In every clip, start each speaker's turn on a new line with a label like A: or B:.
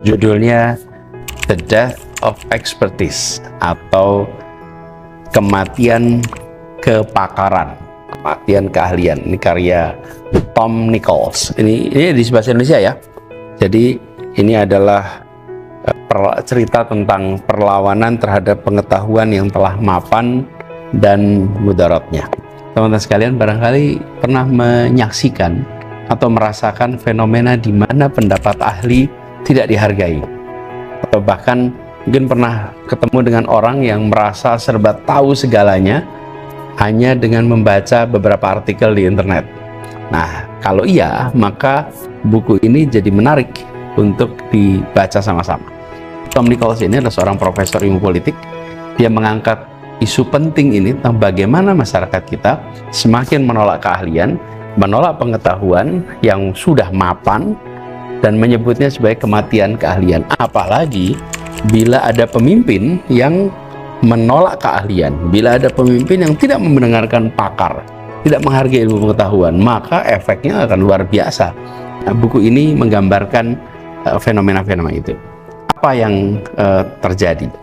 A: Judulnya The Death of Expertise atau Kematian Kepakaran, Kematian Keahlian. Ini karya Tom Nichols. Ini di bahasa Indonesia ya. Jadi ini adalah cerita tentang perlawanan terhadap pengetahuan yang telah mapan dan mudaratnya. Teman-teman sekalian barangkali pernah menyaksikan atau merasakan fenomena di mana pendapat ahli tidak dihargai, atau bahkan mungkin pernah ketemu dengan orang yang merasa serba tahu segalanya hanya dengan membaca beberapa artikel di internet. Nah, kalau iya, maka buku ini jadi menarik untuk dibaca sama-sama. Tom Nichols ini adalah seorang profesor ilmu politik. Dia mengangkat isu penting ini tentang bagaimana masyarakat kita semakin menolak keahlian, menolak pengetahuan yang sudah mapan, dan menyebutnya sebagai kematian keahlian. Apalagi bila ada pemimpin yang menolak keahlian, bila ada pemimpin yang tidak mendengarkan pakar, tidak menghargai ilmu pengetahuan, maka efeknya akan luar biasa. Nah, buku ini menggambarkan fenomena-fenomena itu. Apa yang terjadi?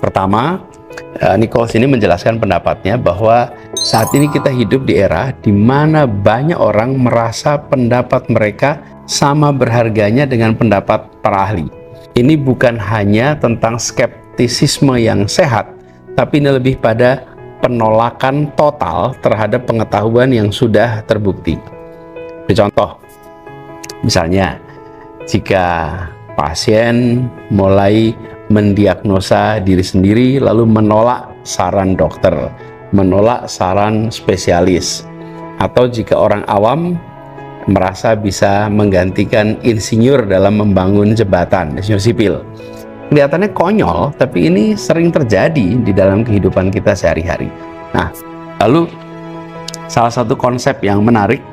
A: Pertama, Nichols ini menjelaskan pendapatnya bahwa saat ini kita hidup di era di mana banyak orang merasa pendapat mereka sama berharganya dengan pendapat para ahli. Ini bukan hanya tentang skeptisisme yang sehat, tapi ini lebih pada penolakan total terhadap pengetahuan yang sudah terbukti. Contoh, misalnya jika pasien mulai mendiagnosa diri sendiri lalu menolak saran dokter, menolak saran spesialis, atau jika orang awam merasa bisa menggantikan insinyur dalam membangun jembatan, insinyur sipil. Kelihatannya konyol, tapi ini sering terjadi di dalam kehidupan kita sehari-hari. Nah, lalu salah satu konsep yang menarik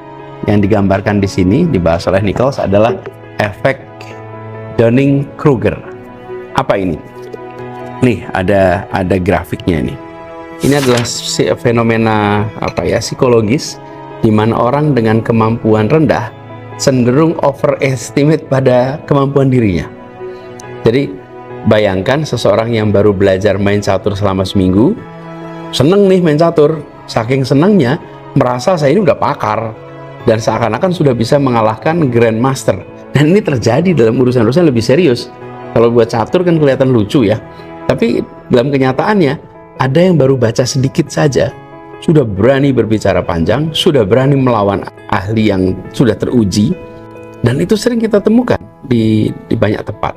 A: yang digambarkan di sini dibahas oleh Nichols adalah efek Dunning-Kruger. Apa ini? Nih ada grafiknya nih. Ini adalah fenomena psikologis di mana orang dengan kemampuan rendah cenderung overestimate pada kemampuan dirinya. Jadi bayangkan seseorang yang baru belajar main catur selama seminggu, seneng nih main catur, saking senangnya merasa saya ini udah pakar dan seakan-akan sudah bisa mengalahkan grandmaster. Dan ini terjadi dalam urusan-urusan lebih serius. Kalau buat catur kan kelihatan lucu ya, tapi dalam kenyataannya ada yang baru baca sedikit saja sudah berani berbicara panjang, sudah berani melawan ahli yang sudah teruji, dan itu sering kita temukan di banyak tempat.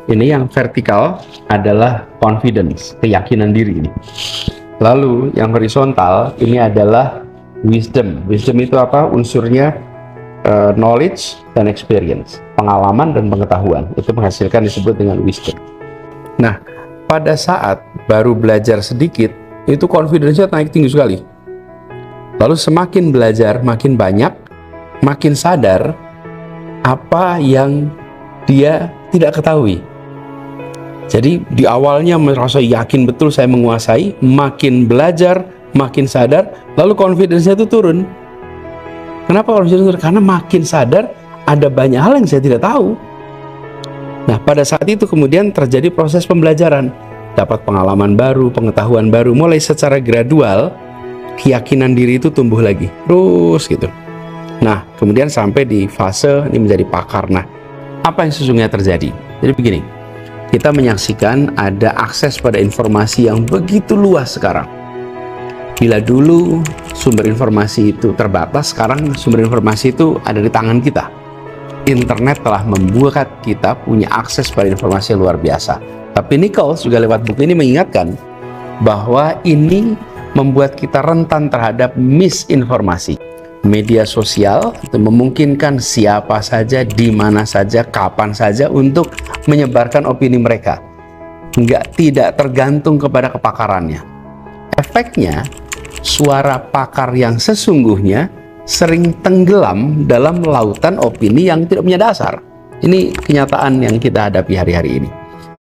A: Ini yang vertikal adalah confidence, keyakinan diri ini. Lalu yang horizontal ini adalah wisdom. Wisdom itu apa? Unsurnya knowledge dan experience, pengalaman dan pengetahuan. Itu menghasilkan disebut dengan wisdom. Nah, pada saat baru belajar sedikit, itu confidence-nya naik tinggi sekali. Lalu semakin belajar, makin banyak, makin sadar apa yang dia tidak ketahui. Jadi di awalnya merasa yakin betul saya menguasai, makin belajar, makin sadar, lalu confidence-nya itu turun. Kenapa confidence turun? Karena makin sadar ada banyak hal yang saya tidak tahu. Nah, pada saat itu kemudian terjadi proses pembelajaran, dapat pengalaman baru, pengetahuan baru, mulai secara gradual keyakinan diri itu tumbuh lagi, terus gitu. Nah, kemudian sampai di fase ini menjadi pakar. Nah, apa yang sesungguhnya terjadi? Jadi begini, kita menyaksikan ada akses pada informasi yang begitu luas sekarang. Bila dulu sumber informasi itu terbatas, sekarang sumber informasi itu ada di tangan kita. Internet telah membuat kita punya akses pada informasi yang luar biasa. Tapi Nichols juga lewat buku ini mengingatkan bahwa ini membuat kita rentan terhadap misinformasi. Media sosial itu memungkinkan siapa saja, di mana saja, kapan saja untuk menyebarkan opini mereka. Tidak tergantung kepada kepakarannya. Efeknya, suara pakar yang sesungguhnya sering tenggelam dalam lautan opini yang tidak punya dasar. Ini kenyataan yang kita hadapi hari-hari ini.